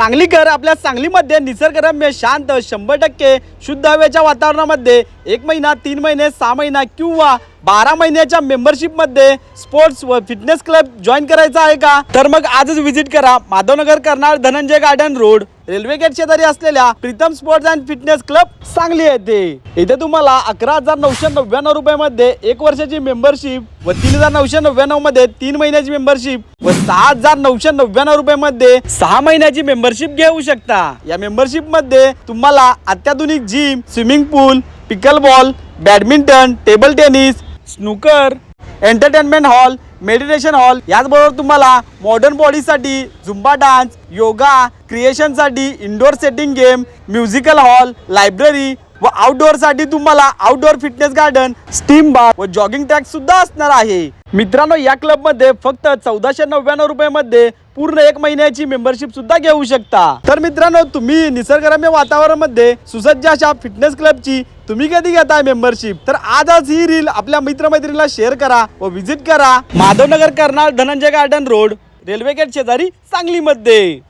सांगलीकर आपल्या सांगलीमध्ये निसर्गरम्य शांत 100% शुद्ध हवेच्या वातावरणामध्ये 1 महिना 3 महिने 6 महिना किंवा 12 महिन्याच्या मेंबरशिप मध्ये स्पोर्ट्स व फिटनेस क्लब जॉईन करायचा आहे का? तर मग आजच विजिट करा Madhavnagar Karnal Dhananjay garden road railway gate शेजारी असलेल्या Pritam sports and fitness club Sangli येथे। इथे तुम्हाला 11,999 रुपये मध्ये 1 वर्षाची मेंबरशिप व 3,999 मध्ये 3 महिन्याची मेंबरशिप व 6,999 रुपये मध्ये 6 महिन्याची मेंबरशिप घेऊ शकता। या मेंबरशिप मध्ये तुम्हाला अत्याधुनिक gym, swimming pool, pickle ball, badminton, table tennis, snooker, entertainment hall, meditation hall, याचबरोबर तुम्हाला मॉडर्न बॉडीसाठी झुंबा डान्स, योगा, क्रिएशनसाठी indoor setting game, musical hall, library व आउटडोअर साठी तुम्हाला outdoor fitness garden, steam bar व जॉगिंग ट्रॅक सुद्धा असणार आहे। मित्रांनो, या क्लब मध्ये फक्त 1499 रुपये मध्ये पूर्ण 1 महिन्याची मेंबरशिप सुद्धा घेऊ शकता। तर मित्रांनो, तुम्ही निसर्गरम्य वातावरणामध्ये सुसज्ज अशा फिटनेस क्लबची तुम्ही कधी घेताय मेंबरशिप? तर आजच ही रील आपल्या मित्रमैत्रिणीला शेअर करा व विजिट करा Madhavnagar Karnal Dhananjay garden road railway gate शेजारी सांगलीमध्ये।